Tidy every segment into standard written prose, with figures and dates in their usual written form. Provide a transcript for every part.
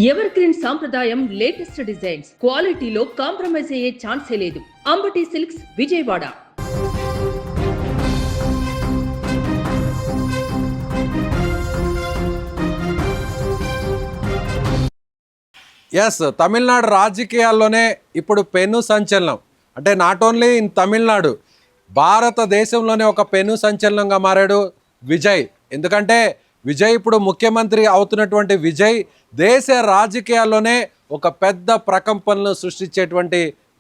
Ever green సాంప్రదాయం latest designs క్వాలిటీలో compromise అయ్యే ఛాన్సే లేదు. అంబటి సిల్క్స్ విజయవాడ. ఎస్, తమిళనాడు రాజకీయాల్లోనే ఇప్పుడు పెను సంచలనం. అంటే నాట్ ఓన్లీ ఇన్ తమిళనాడు, భారతదేశంలోనే ఒక పెను సంచలనంగా మారాడు విజయ్. ఎందుకంటే విజయ్ ఇప్పుడు ముఖ్యమంత్రి అవుతున్నటువంటి విజయ్ దేశ రాజకీయాల్లోనే ఒక పెద్ద ప్రకంపనలు సృష్టించేటువంటి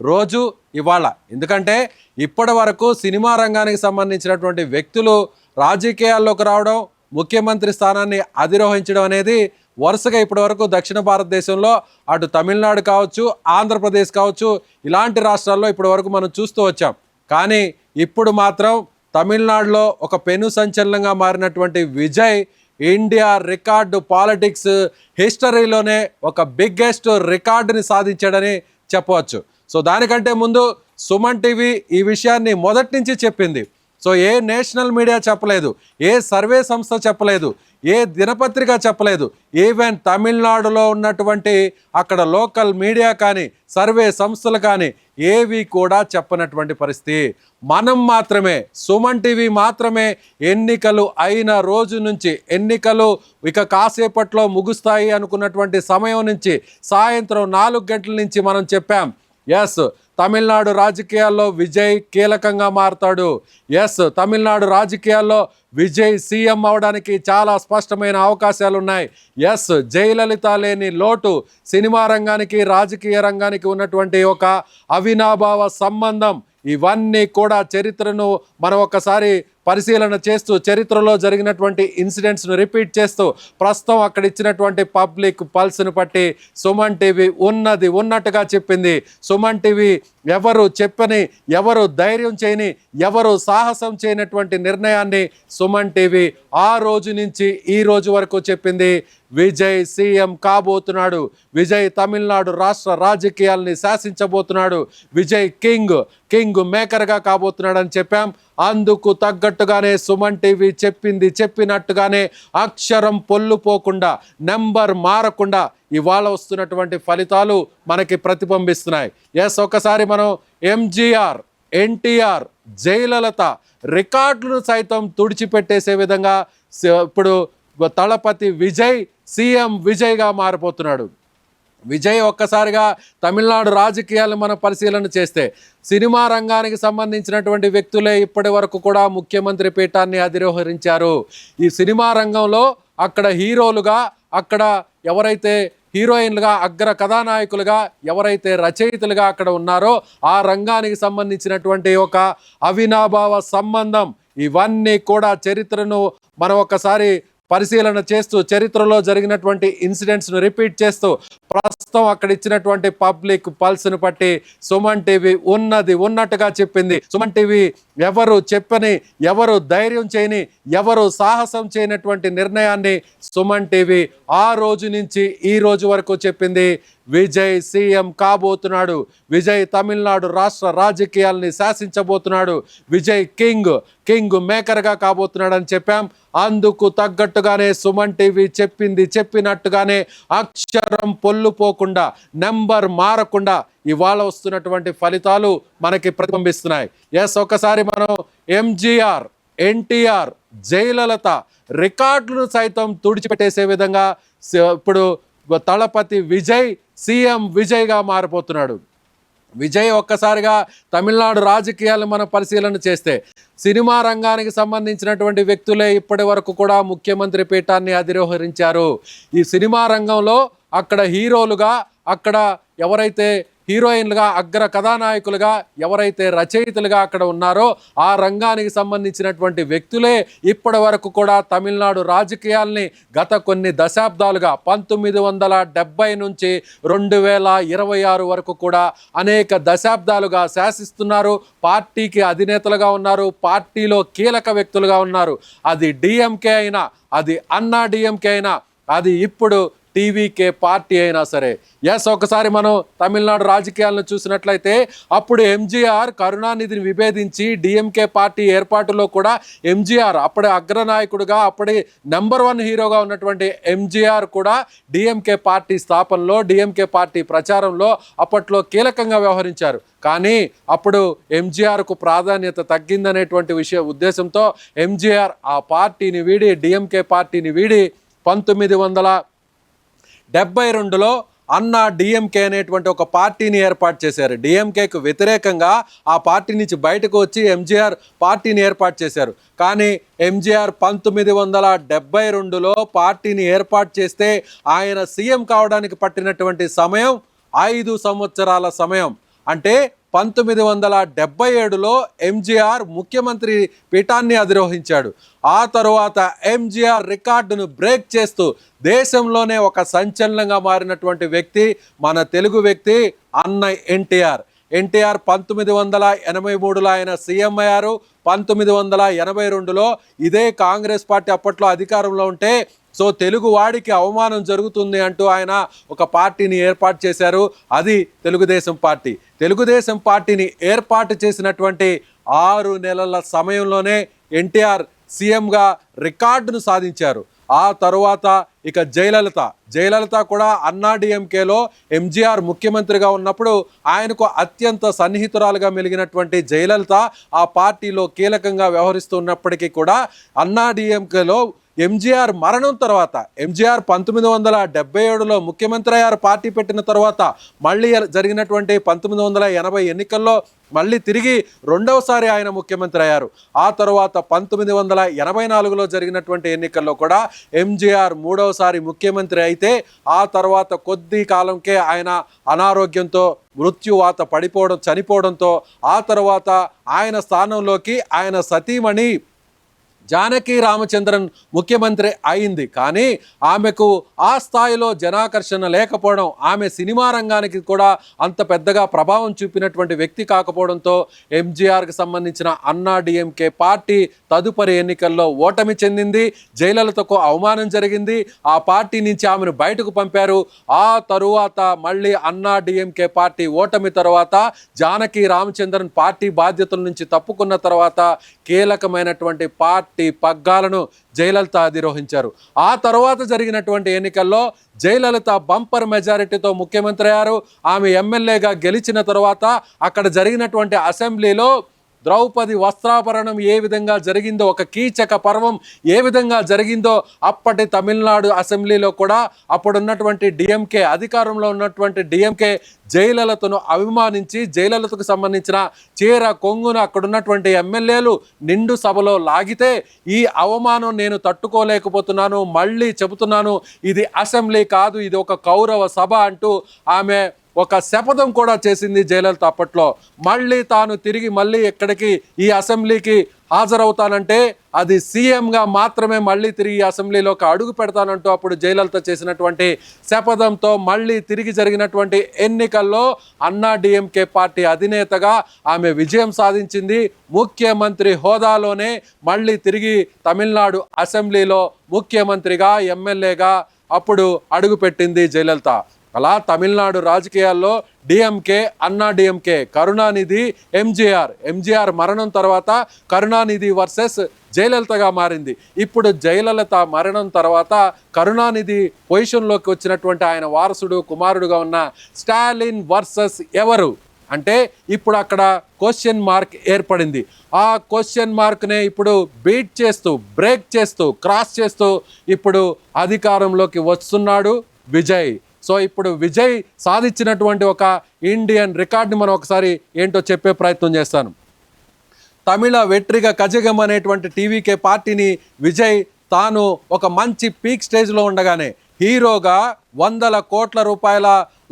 రోజు ఇవాళ. ఎందుకంటే ఇప్పటి వరకు సినిమా రంగానికి సంబంధించినటువంటి వ్యక్తులు రాజకీయాల్లోకి రావడం, ముఖ్యమంత్రి స్థానాన్ని అధిరోహించడం అనేది వరుసగా ఇప్పటి వరకు దక్షిణ భారతదేశంలో అటు తమిళనాడు కావచ్చు, ఆంధ్రప్రదేశ్ కావచ్చు, ఇలాంటి రాష్ట్రాల్లో ఇప్పటి వరకు మనం చూస్తూ వచ్చాం. కానీ ఇప్పుడు మాత్రం తమిళనాడులో ఒక పెను సంచలనంగా మారినటువంటి విజయ్ ఇండియా రికార్డు పాలిటిక్స్ హిస్టరీలోనే ఒక బిగ్గెస్ట్ రికార్డుని సాధించాడని చెప్పవచ్చు. సో దానికంటే ముందు సుమన్ టీవీ ఈ విషయాన్ని మొదటి నుంచి చెప్పింది. సో ఏ నేషనల్ మీడియా చెప్పలేదు, ఏ సర్వే సంస్థ చెప్పలేదు, ఏ దినపత్రిక చెప్పలేదు, ఈవెన్ తమిళనాడులో ఉన్నటువంటి అక్కడ లోకల్ మీడియా కానీ సర్వే సంస్థలు కానీ ఏవి కూడా చెప్పనటువంటి పరిస్థితి. మనం మాత్రమే, సుమన్ టీవీ మాత్రమే ఎన్నికలు అయిన రోజు నుంచి, ఎన్నికలు ఇక కాసేపట్లో ముగుస్తాయి అనుకున్నటువంటి సమయం నుంచి సాయంత్రం 4 గంటల నుంచి మనం చెప్పాం, ఎస్ తమిళనాడు రాజకీయాల్లో విజయ్ కీలకంగా మారుతాడు. ఎస్, తమిళనాడు రాజకీయాల్లో విజయ్ సీఎం అవడానికి చాలా స్పష్టమైన అవకాశాలు ఉన్నాయి. ఎస్, జయలలిత లేని లోటు సినిమా రంగానికి రాజకీయ రంగానికి ఉన్నటువంటి ఒక అవినాభావ సంబంధం, ఇవన్నీ కూడా చరిత్రను మనం ఒకసారి పరిశీలన చేస్తూ చరిత్రలో జరిగినటువంటి ఇన్సిడెంట్స్ను రిపీట్ చేస్తూ ప్రస్తుతం అక్కడ ఇచ్చినటువంటి పబ్లిక్ పల్స్ను బట్టి సుమన్ టీవీ ఉన్నది ఉన్నట్టుగా చెప్పింది. సుమన్ టీవీ ఎవరు చెప్పని, ఎవరు ధైర్యం చేయని, ఎవరు సాహసం చేయనటువంటి నిర్ణయాన్ని సుమన్ టీవీ ఆ రోజు నుంచి ఈ రోజు వరకు చెప్పింది. విజయ్ సీఎం కాబోతున్నాడు, విజయ్ తమిళనాడు రాష్ట్ర రాజకీయాల్ని శాసించబోతున్నాడు, విజయ్ కింగ్ మేకర్గా కాబోతున్నాడు అని చెప్పాం. అందుకు తగ్గట్టుగానే సుమన్ టీవీ చెప్పింది చెప్పినట్టుగానే అక్షరం పొల్లుపోకుండా, నెంబర్ మారకుండా ఇవాళ వస్తున్నటువంటి ఫలితాలు మనకి ప్రతిబింబిస్తున్నాయి. ఎస్, ఒకసారి మనం ఎంజీఆర్, ఎన్టీఆర్, జయలలిత రికార్డులను సైతం తుడిచిపెట్టేసే విధంగా ఇప్పుడు తలపతి విజయ్ సీఎం విజయ్గా మారిపోతున్నాడు. విజయ్ ఒక్కసారిగా తమిళనాడు రాజకీయాలను మనం పరిశీలన చేస్తే సినిమా రంగానికి సంబంధించినటువంటి వ్యక్తులే ఇప్పటి వరకు కూడా ముఖ్యమంత్రి పీఠాన్ని అధిరోహరించారు. ఈ సినిమా రంగంలో అక్కడ హీరోలుగా, అక్కడ ఎవరైతే హీరోయిన్లుగా, అగ్ర కథానాయకులుగా, ఎవరైతే రచయితలుగా అక్కడ ఉన్నారో ఆ రంగానికి సంబంధించినటువంటి ఒక అవినాభావ సంబంధం, ఇవన్నీ కూడా చరిత్రను మనం ఒకసారి పరిశీలన చేస్తూ చరిత్రలో జరిగినటువంటి ఇన్సిడెంట్స్ను రిపీట్ చేస్తూ ప్రస్తుతం అక్కడ ఇచ్చినటువంటి పబ్లిక్ పల్స్ను బట్టి సుమన్ టీవీ ఉన్నది ఉన్నట్టుగా చెప్పింది. సుమన్ టీవీ ఎవరు చెప్పని, ఎవరు ధైర్యం చేయని, ఎవరు సాహసం చేయనటువంటి నిర్ణయాన్ని సుమన్ టీవీ ఆ రోజు నుంచి ఈ రోజు వరకు చెప్పింది. విజయ్ సీఎం కాబోతున్నాడు, విజయ్ తమిళనాడు రాష్ట్ర రాజకీయాల్ని శాసించబోతున్నాడు, విజయ్ కింగ్ మేకర్గా కాబోతున్నాడు అని చెప్పాం. అందుకు తగ్గట్టుగానే సుమన్ టీవీ చెప్పింది చెప్పినట్టుగానే అక్షరం పొల్లుపోకుండా, నెంబర్ మారకుండా ఇవాళ వస్తున్నటువంటి ఫలితాలు మనకి ప్రతిబింబిస్తున్నాయి. ఎస్, ఒకసారి మనం ఎంజీఆర్, ఎన్టీఆర్, జయలలిత రికార్డులను సైతం తుడిచిపెట్టేసే విధంగా ఇప్పుడు తలపతి విజయ్ సీఎం విజయ్గా మారిపోతున్నాడు. విజయ్ ఒక్కసారిగా తమిళనాడు రాజకీయాలను మనం పరిశీలన చేస్తే సినిమా రంగానికి సంబంధించినటువంటి వ్యక్తులే ఇప్పటి వరకు కూడా ముఖ్యమంత్రి పీఠాన్ని అధిరోహరించారు. ఈ సినిమా రంగంలో అక్కడ హీరోలుగా, అక్కడ ఎవరైతే హీరోయిన్లుగా, అగ్ర కథానాయకులుగా, ఎవరైతే రచయితలుగా అక్కడ ఉన్నారో ఆ రంగానికి సంబంధించినటువంటి వ్యక్తులే ఇప్పటి వరకు కూడా తమిళనాడు రాజకీయాల్ని గత కొన్ని దశాబ్దాలుగా 1970 నుంచి 2026 వరకు కూడా అనేక దశాబ్దాలుగా శాసిస్తున్నారు. పార్టీకి అధినేతలుగా ఉన్నారు, పార్టీలో కీలక వ్యక్తులుగా ఉన్నారు. అది డిఎంకే అయినా, అది అన్నా డిఎంకే అయినా, అది ఇప్పుడు టీవీకే పార్టీ అయినా సరే. ఎస్, ఒకసారి మనం తమిళనాడు రాజకీయాలను చూసినట్లయితే అప్పుడు ఎంజీఆర్ కరుణానిధిని విభేదించి డిఎంకే పార్టీ ఏర్పాటులో కూడా ఎంజీఆర్ అప్పుడే అగ్రనాయకుడుగా, అప్పుడే నెంబర్ 1 హీరోగా ఉన్నటువంటి ఎంజీఆర్ కూడా డిఎంకే పార్టీ స్థాపనలో, డిఎంకే పార్టీ ప్రచారంలో అప్పట్లో కీలకంగా వ్యవహరించారు. కానీ అప్పుడు ఎంజీఆర్కు ప్రాధాన్యత తగ్గిందనేటువంటి ఉద్దేశంతో ఎంజీఆర్ ఆ పార్టీని వీడి, డిఎంకే పార్టీని వీడి 1972లో అన్నా డిఎంకే అనేటువంటి ఒక పార్టీని ఏర్పాటు చేశారు. డిఎంకేకు వ్యతిరేకంగా ఆ పార్టీ నుంచి బయటకు వచ్చి ఎంజీఆర్ పార్టీని ఏర్పాటు చేశారు. కానీ ఎంజీఆర్ 1972లో పార్టీని ఏర్పాటు చేస్తే ఆయన సీఎం కావడానికి పట్టినటువంటి సమయం 5 సంవత్సరాల సమయం. అంటే 1977లో ఎంజీఆర్ ముఖ్యమంత్రి పీఠాన్ని అధిరోహించాడు. ఆ తరువాత ఎంజీఆర్ రికార్డును బ్రేక్ చేస్తూ దేశంలోనే ఒక సంచలనంగా మారినటువంటి వ్యక్తి మన తెలుగు వ్యక్తి అన్న ఎన్టీఆర్. 1983లో ఆయన సీఎం అయ్యారు. 1982లో ఇదే కాంగ్రెస్ పార్టీ అప్పట్లో అధికారంలో ఉంటే సో తెలుగు వాడికి అవమానం జరుగుతుంది అంటూ ఆయన ఒక పార్టీని ఏర్పాటు చేశారు. అది తెలుగుదేశం పార్టీ. తెలుగుదేశం పార్టీని ఏర్పాటు చేసినటువంటి 6 నెలల సమయంలోనే ఎన్టీఆర్ సీఎంగా రికార్డును సాధించారు. ఆ తరువాత ఇక జయలలిత కూడా అన్నా డిఎంకేలో ఎంజీఆర్ ముఖ్యమంత్రిగా ఉన్నప్పుడు ఆయనకు అత్యంత సన్నిహితురాలుగా మెలిగినటువంటి జయలలిత ఆ పార్టీలో కీలకంగా వ్యవహరిస్తున్నప్పటికీ కూడా అన్నా డిఎంకేలో ఎంజీఆర్ మరణం తర్వాత, ఎంజీఆర్ 1977లో ముఖ్యమంత్రి అయ్యారు పార్టీ పెట్టిన తర్వాత, మళ్ళీ జరిగినటువంటి 1980 ఎన్నికల్లో మళ్ళీ తిరిగి రెండవసారి ఆయన ముఖ్యమంత్రి అయ్యారు. ఆ తర్వాత 1984లో జరిగినటువంటి ఎన్నికల్లో కూడా ఎంజీఆర్ మూడవసారి ముఖ్యమంత్రి అయితే ఆ తర్వాత కొద్ది కాలంకే ఆయన అనారోగ్యంతో మృత్యువాత చనిపోవడంతో ఆ తర్వాత ఆయన స్థానంలోకి ఆయన సతీమణి జానకి రామచంద్రన్ ముఖ్యమంత్రి అయింది. కానీ ఆమెకు ఆ స్థాయిలో జనాకర్షణ లేకపోవడం, ఆమె సినిమా రంగానికి కూడా అంత పెద్దగా ప్రభావం చూపినటువంటి వ్యక్తి కాకపోవడంతో ఎంజీఆర్కి సంబంధించిన అన్నా డిఎంకే పార్టీ తదుపరి ఎన్నికల్లో ఓటమి చెందింది. జయలలితకు అవమానం జరిగింది. ఆ పార్టీ నుంచి ఆమెను బయటకు పంపారు. ఆ తరువాత మళ్ళీ అన్నా డిఎంకే పార్టీ ఓటమి తర్వాత జానకి రామచంద్రన్ పార్టీ బాధ్యతల నుంచి తప్పుకున్న తర్వాత కీలకమైనటువంటి పార్టీ పగ్గాలను జయలలిత అధిరోహించారు. ఆ తర్వాత జరిగినటువంటి ఎన్నికల్లో జయలలిత బంపర్ మెజారిటీతో ముఖ్యమంత్రి అయ్యారు. ఆమె ఎమ్మెల్యేగా గెలిచిన తర్వాత అక్కడ జరిగినటువంటి అసెంబ్లీలో ద్రౌపది వస్త్రాపరణం ఏ విధంగా జరిగిందో, ఒక కీచక పర్వం ఏ విధంగా జరిగిందో అప్పటి తమిళనాడు అసెంబ్లీలో కూడా అప్పుడున్నటువంటి డిఎంకే, అధికారంలో ఉన్నటువంటి డిఎంకే జయలలితను అభిమానించి జయలలితకు సంబంధించిన చీర కొంగును అక్కడున్నటువంటి ఎమ్మెల్యేలు నిండు సభలో లాగితే ఈ అవమానం నేను తట్టుకోలేకపోతున్నాను, మళ్ళీ చెబుతున్నాను ఇది అసెంబ్లీ కాదు, ఇది ఒక కౌరవ సభ అంటూ ఆమె ఒక శపథం కూడా చేసింది జయలలిత. అప్పట్లో మళ్ళీ తాను తిరిగి ఎక్కడికి ఈ అసెంబ్లీకి హాజరవుతానంటే అది సీఎంగా మాత్రమే మళ్ళీ తిరిగి అసెంబ్లీలోకి అడుగు పెడతానంటూ అప్పుడు జయలలిత చేసినటువంటి శపథంతో మళ్ళీ తిరిగి జరిగినటువంటి ఎన్నికల్లో అన్నా డిఎంకే పార్టీ అధినేతగా ఆమె విజయం సాధించింది. ముఖ్యమంత్రి హోదాలోనే మళ్ళీ తిరిగి తమిళనాడు అసెంబ్లీలో ముఖ్యమంత్రిగా, ఎమ్మెల్యేగా అప్పుడు అడుగుపెట్టింది జయలలిత. అలా తమిళనాడు రాజకీయాల్లో డిఎంకే, అన్నా డిఎంకే, కరుణానిధి, ఎంజీఆర్ మరణం తర్వాత కరుణానిధి వర్సెస్ జయలలితగా మారింది. ఇప్పుడు జయలలిత మరణం తర్వాత కరుణానిధి పొజిషన్లోకి వచ్చినటువంటి ఆయన వారసుడు, కుమారుడుగా ఉన్న స్టాలిన్ వర్సెస్ ఎవరు అంటే ఇప్పుడు అక్కడ క్వశ్చన్ మార్క్ ఏర్పడింది. ఆ క్వశ్చన్ మార్క్నే ఇప్పుడు బీట్ చేస్తూ, బ్రేక్ చేస్తూ, క్రాస్ చేస్తూ ఇప్పుడు అధికారంలోకి వస్తున్నాడు విజయ్. సో ఇప్పుడు విజయ్ సాధించినటువంటి ఒక ఇండియన్ రికార్డ్ని మనం ఒకసారి ఏంటో చెప్పే ప్రయత్నం చేస్తాను. తమిళ వెట్రిగ కజగం అనేటువంటి టీవీకే పార్టీని విజయ్ తాను ఒక మంచి పీక్ స్టేజ్లో ఉండగానే హీరోగా 100 కోట్ల రూపాయల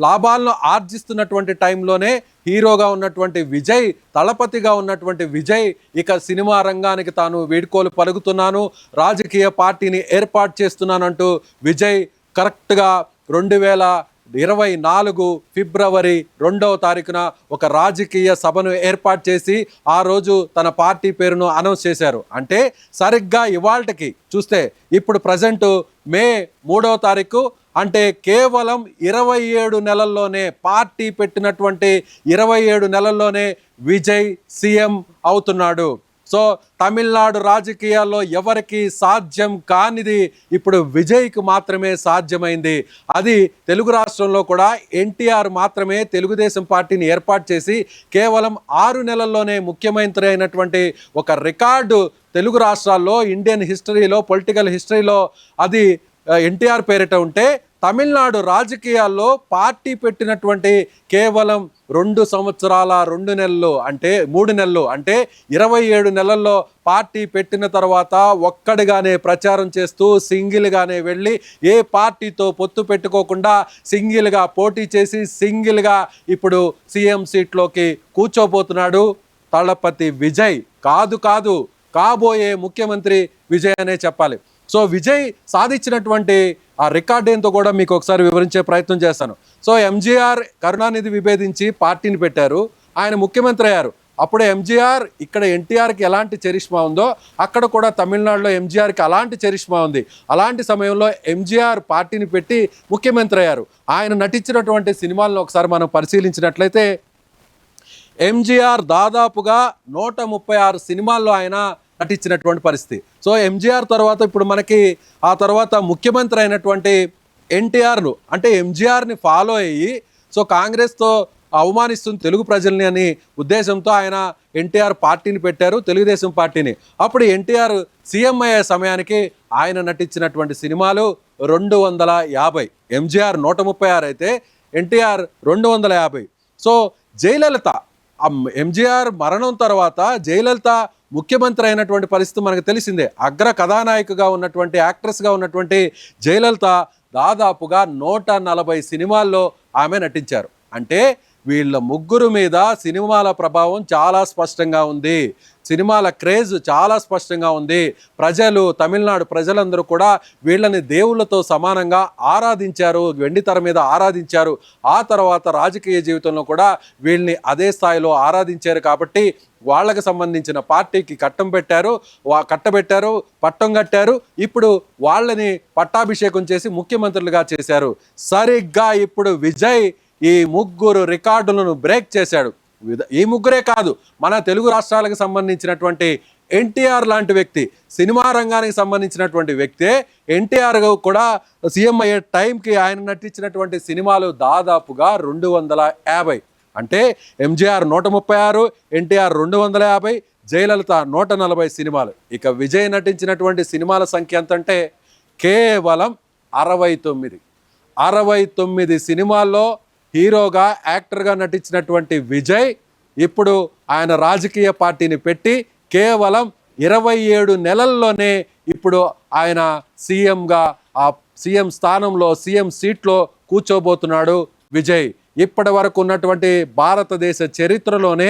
లాభాలను ఆర్జిస్తున్నటువంటి టైంలోనే హీరోగా ఉన్నటువంటి విజయ్, తలపతిగా ఉన్నటువంటి విజయ్ ఇక సినిమా రంగానికి తాను వీడ్కోలు పలుకుతున్నాను, రాజకీయ పార్టీని ఏర్పాటు చేస్తున్నానంటూ విజయ్ కరెక్ట్గా 2024 ఫిబ్రవరి 2వ తారీఖున ఒక రాజకీయ సభను ఏర్పాటు చేసి ఆ రోజు తన పార్టీ పేరును అనౌన్స్ చేశారు. అంటే సరిగ్గా ఇవాళకి చూస్తే ఇప్పుడు ప్రజెంట్ మే 3వ తారీఖు అంటే కేవలం 27 నెలల్లోనే, పార్టీ పెట్టినటువంటి 27 నెలల్లోనే విజయ్ సీఎం అవుతున్నాడు. సో తమిళనాడు రాజకీయాల్లో ఎవరికి సాధ్యం కానిది ఇప్పుడు విజయ్కి మాత్రమే సాధ్యమైంది. అది తెలుగు రాష్ట్రంలో కూడా ఎన్టీఆర్ మాత్రమే తెలుగుదేశం పార్టీని ఏర్పాటు చేసి కేవలం 6 నెలల్లోనే ముఖ్యమంత్రి అయినటువంటి ఒక రికార్డు తెలుగు రాష్ట్రాల్లో, ఇండియన్ హిస్టరీలో, పొలిటికల్ హిస్టరీలో అది ఎన్టీఆర్ పేరిట ఉంటే, తమిళనాడు రాజకీయాల్లో పార్టీ పెట్టినటువంటి కేవలం 2 సంవత్సరాల 2 నెలలు అంటే 3 నెలలు అంటే 27 నెలల్లో పార్టీ పెట్టిన తర్వాత ఒక్కడిగానే ప్రచారం చేస్తూ సింగిల్గానే వెళ్ళి ఏ పార్టీతో పొత్తు పెట్టుకోకుండా సింగిల్గా పోటీ చేసి సింగిల్గా ఇప్పుడు సీఎం సీట్లోకి కూర్చోబోతున్నాడు తలపతి విజయ్. కాదు కాబోయే ముఖ్యమంత్రి విజయ్ అనే చెప్పాలి. సో విజయ్ సాధించినటువంటి ఆ రికార్డ్ ఏంతో కూడా మీకు ఒకసారి వివరించే ప్రయత్నం చేస్తాను. సో ఎంజీఆర్ కరుణానిధి విభేదించి పార్టీని పెట్టారు, ఆయన ముఖ్యమంత్రి అయ్యారు. అప్పుడు ఎంజీఆర్ ఇక్కడ ఎన్టీఆర్కి ఎలాంటి చరిష్మా ఉందో అక్కడ కూడా తమిళనాడులో ఎంజీఆర్కి అలాంటి చరిష్మా ఉంది. అలాంటి సమయంలో ఎంజీఆర్ పార్టీని పెట్టి ముఖ్యమంత్రి అయ్యారు. ఆయన నటించినటువంటి సినిమాలను ఒకసారి మనం పరిశీలించినట్లయితే ఎంజీఆర్ దాదాపుగా 136 సినిమాల్లో ఆయన నటించినటువంటి పరిస్థితి. సో ఎంజీఆర్ తర్వాత ఇప్పుడు మనకి ఆ తర్వాత ముఖ్యమంత్రి అయినటువంటి ఎన్టీఆర్ను, అంటే ఎంజీఆర్ని ఫాలో అయ్యి సో కాంగ్రెస్తో అవమానిస్తుంది తెలుగు ప్రజల్ని అని ఉద్దేశంతో ఆయన ఎన్టీఆర్ పార్టీని పెట్టారు, తెలుగుదేశం పార్టీని. అప్పుడు ఎన్టీఆర్ సీఎం అయ్యే సమయానికి ఆయన నటించినటువంటి సినిమాలు 250. ఎంజీఆర్ 136 అయితే ఎన్టీఆర్ 250. సో జయలలిత, ఎంజీఆర్ మరణం తర్వాత జయలలిత ముఖ్యమంత్రి అయినటువంటి పరిస్థితి మనకు తెలిసిందే. అగ్ర కథానాయికగా ఉన్నటువంటి, యాక్ట్రెస్గా ఉన్నటువంటి జయలలిత దాదాపుగా 140 సినిమాల్లో ఆమె నటించారు. అంటే వీళ్ళ ముగ్గురు మీద సినిమాల ప్రభావం చాలా స్పష్టంగా ఉంది, సినిమాల క్రేజ్ చాలా స్పష్టంగా ఉంది. ప్రజలు, తమిళనాడు ప్రజలందరూ కూడా వీళ్ళని దేవుళ్ళతో సమానంగా ఆరాధించారు, వెండితెర మీద ఆరాధించారు. ఆ తర్వాత రాజకీయ జీవితంలో కూడా వీళ్ళని అదే స్థాయిలో ఆరాధించారు. కాబట్టి వాళ్ళకి సంబంధించిన పార్టీకి కట్టబెట్టారు, పట్టం కట్టారు. ఇప్పుడు వాళ్ళని పట్టాభిషేకం చేసి ముఖ్యమంత్రులుగా చేశారు. సరిగ్గా ఇప్పుడు విజయ్ ఈ ముగ్గురు రికార్డులను బ్రేక్ చేశాడు. ఈ ముగ్గురే కాదు, మన తెలుగు రాష్ట్రాలకు సంబంధించినటువంటి ఎన్టీఆర్ లాంటి వ్యక్తి, సినిమా రంగానికి సంబంధించినటువంటి వ్యక్తే. ఎన్టీఆర్ కూడా సీఎం అయ్యే టైంకి ఆయన నటించినటువంటి సినిమాలు దాదాపుగా 250. అంటే ఎంజీఆర్ 136, ఎన్టీఆర్ 250, జయలలిత 140 సినిమాలు. ఇక విజయ్ నటించినటువంటి సినిమాల సంఖ్య ఎంతంటే కేవలం 69. 69 సినిమాల్లో హీరోగా, యాక్టర్గా నటించినటువంటి విజయ్ ఇప్పుడు ఆయన రాజకీయ పార్టీని పెట్టి కేవలం 27 నెలల్లోనే ఇప్పుడు ఆయన సీఎంగా ఆ సీఎం స్థానంలో, సీఎం సీట్లో కూర్చోబోతున్నాడు విజయ్. ఇప్పటి వరకు ఉన్నటువంటి భారతదేశ చరిత్రలోనే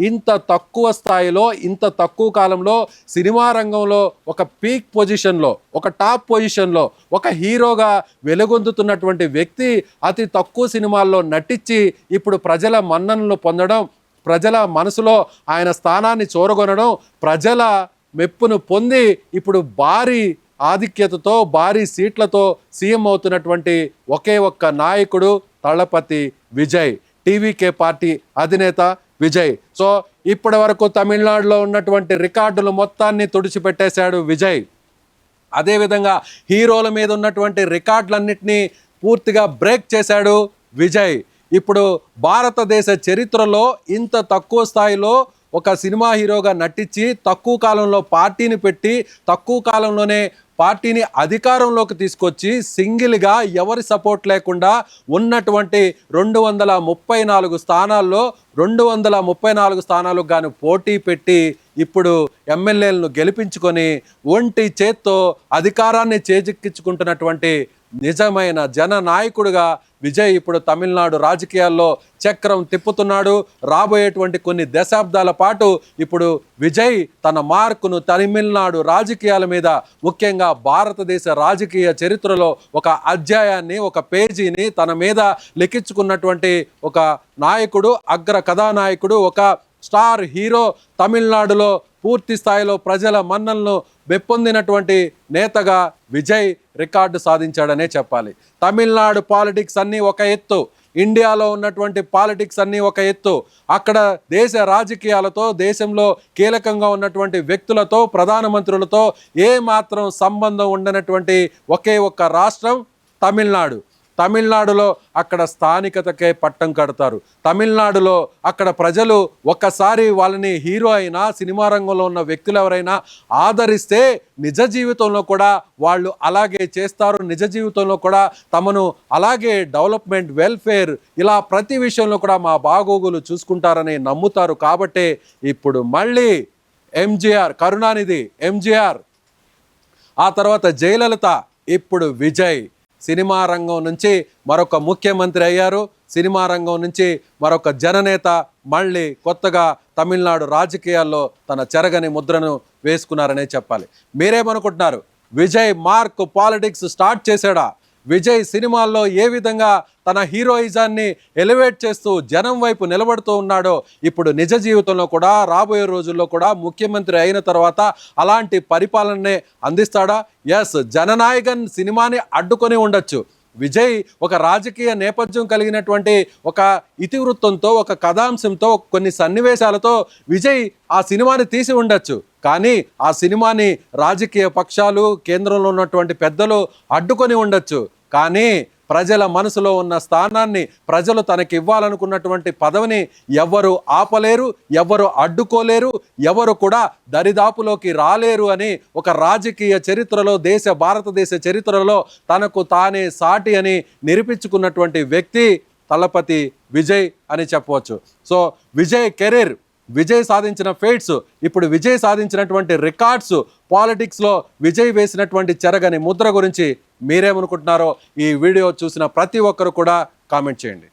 ఇంత తక్కువ స్థాయిలో, ఇంత తక్కువ కాలంలో సినిమా రంగంలో ఒక పీక్ పొజిషన్లో, ఒక టాప్ పొజిషన్లో ఒక హీరోగా వెలుగొందుతున్నటువంటి వ్యక్తి అతి తక్కువ సినిమాల్లో నటించి ఇప్పుడు ప్రజల మన్ననలు పొందడం, ప్రజల మనసులో ఆయన స్థానాన్ని చూరగొనడం, ప్రజల మెప్పును పొంది ఇప్పుడు భారీ ఆధిక్యతతో, భారీ సీట్లతో సీఎం అవుతున్నటువంటి ఒకే ఒక్క నాయకుడు తలపతి విజయ్, టీవీకే పార్టీ అధినేత విజయ్. సో ఇప్పటి వరకు తమిళనాడులో ఉన్నటువంటి రికార్డులు మొత్తాన్ని తుడిచిపెట్టేశాడు విజయ్. అదేవిధంగా హీరోల మీద ఉన్నటువంటి రికార్డులన్నింటినీ పూర్తిగా బ్రేక్ చేశాడు విజయ్. ఇప్పుడు భారతదేశ చరిత్రలో ఇంత తక్కువ స్థాయిలో ఒక సినిమా హీరోగా నటించి తక్కువ కాలంలో పార్టీని పెట్టి తక్కువ కాలంలోనే పార్టీని అధికారంలోకి తీసుకొచ్చి సింగిల్గా ఎవరి సపోర్ట్ లేకుండా ఉన్నటువంటి 234 స్థానాల్లో 234 స్థానాలకు గాను పోటీ పెట్టి ఇప్పుడు ఎమ్మెల్యేలను గెలిపించుకొని ఒంటి చేత్తో అధికారాన్ని చేజిక్కించుకుంటున్నటువంటి నిజమైన జననాయకుడిగా విజయ్ ఇప్పుడు తమిళనాడు రాజకీయాల్లో చక్రం తిప్పుతున్నాడు. రాబోయేటువంటి కొన్ని దశాబ్దాల పాటు ఇప్పుడు విజయ్ తన మార్కును తమిళనాడు రాజకీయాల మీద, ముఖ్యంగా భారతదేశ రాజకీయ చరిత్రలో ఒక అధ్యాయాన్ని, ఒక పేజీని తన మీద లిఖించుకున్నటువంటి ఒక నాయకుడు, అగ్ర కథానాయకుడు, ఒక స్టార్ హీరో. తమిళనాడులో పూర్తి స్థాయిలో ప్రజల మన్నలను మెప్పొందినటువంటి నేతగా విజయ్ రికార్డు సాధించాడనే చెప్పాలి. తమిళనాడు పాలిటిక్స్ అన్నీ ఒక ఎత్తు, ఇండియాలో ఉన్నటువంటి పాలిటిక్స్ అన్నీ ఒక ఎత్తు. అక్కడ దేశ రాజకీయాలతో, దేశంలో కీలకంగా ఉన్నటువంటి వ్యక్తులతో, ప్రధానమంత్రులతో ఏమాత్రం సంబంధం ఉండనటువంటి ఒకే ఒక్క రాష్ట్రం తమిళనాడు. తమిళనాడులో అక్కడ స్థానికతకే పట్టం కడతారు. తమిళనాడులో అక్కడ ప్రజలు ఒక్కసారి వాళ్ళని హీరో అయినా, సినిమా రంగంలో ఉన్న వ్యక్తులు ఎవరైనా ఆదరిస్తే నిజ జీవితంలో కూడా వాళ్ళు అలాగే చేస్తారు. నిజ జీవితంలో కూడా తమను అలాగే డెవలప్మెంట్, వెల్ఫేర్ ఇలా ప్రతి విషయంలో కూడా మా బాగోగులు చూసుకుంటారని నమ్ముతారు. కాబట్టే ఇప్పుడు మళ్ళీ ఎంజీఆర్, కరుణానిధి, ఎంజీఆర్, ఆ తర్వాత జయలలిత, ఇప్పుడు విజయ్ సినిమా రంగం నుంచి మరొక ముఖ్యమంత్రి అయ్యారు. సినిమా రంగం నుంచి మరొక జననేత మళ్ళీ కొత్తగా తమిళనాడు రాజకీయాల్లో తన చెరగని ముద్రను వేసుకున్నారనే చెప్పాలి. మీరేమనుకుంటున్నారు? విజయ్ మార్క్ పాలిటిక్స్ స్టార్ట్ చేశాడా? విజయ్ సినిమాల్లో ఏ విధంగా తన హీరోయిజాన్ని ఎలివేట్ చేస్తూ జనం వైపు నిలబడుతూ ఉన్నాడో ఇప్పుడు నిజ జీవితంలో కూడా, రాబోయే రోజుల్లో కూడా ముఖ్యమంత్రి అయిన తర్వాత అలాంటి పరిపాలననే అందిస్తాడా? ఎస్, జననాయకన్ సినిమాని అడ్డుకొని ఉండొచ్చు. విజయ్ ఒక రాజకీయ నేపథ్యం కలిగినటువంటి ఒక ఇతివృత్తంతో, ఒక కథాంశంతో, కొన్ని సన్నివేశాలతో విజయ్ ఆ సినిమాని తీసి ఉండొచ్చు. కానీ ఆ సినిమాని రాజకీయ పక్షాలు, కేంద్రంలో ఉన్నటువంటి పెద్దలు అడ్డుకొని ఉండొచ్చు. కానీ ప్రజల మనసులో ఉన్న స్థానాన్ని, ప్రజలు తనకి ఇవ్వాలనుకున్నటువంటి పదవిని ఎవ్వరు ఆపలేరు, ఎవ్వరు అడ్డుకోలేరు, ఎవరు కూడా దరిదాపులోకి రాలేరు అని ఒక రాజకీయ చరిత్రలో, భారతదేశ చరిత్రలో తనకు తానే సాటి అని నిరూపించుకున్నటువంటి వ్యక్తి తలపతి విజయ్ అని చెప్పవచ్చు. సో విజయ్ కెరీర్, విజయ్ సాధించిన ఫేట్స్, ఇప్పుడు విజయ్ సాధించినటువంటి రికార్డ్స్, పాలిటిక్స్లో విజయ్ వేసినటువంటి చెరగని ముద్ర గురించి మీరేమనుకుంటున్నారో ఈ వీడియో చూసిన ప్రతి ఒక్కరు కూడా కామెంట్ చేయండి.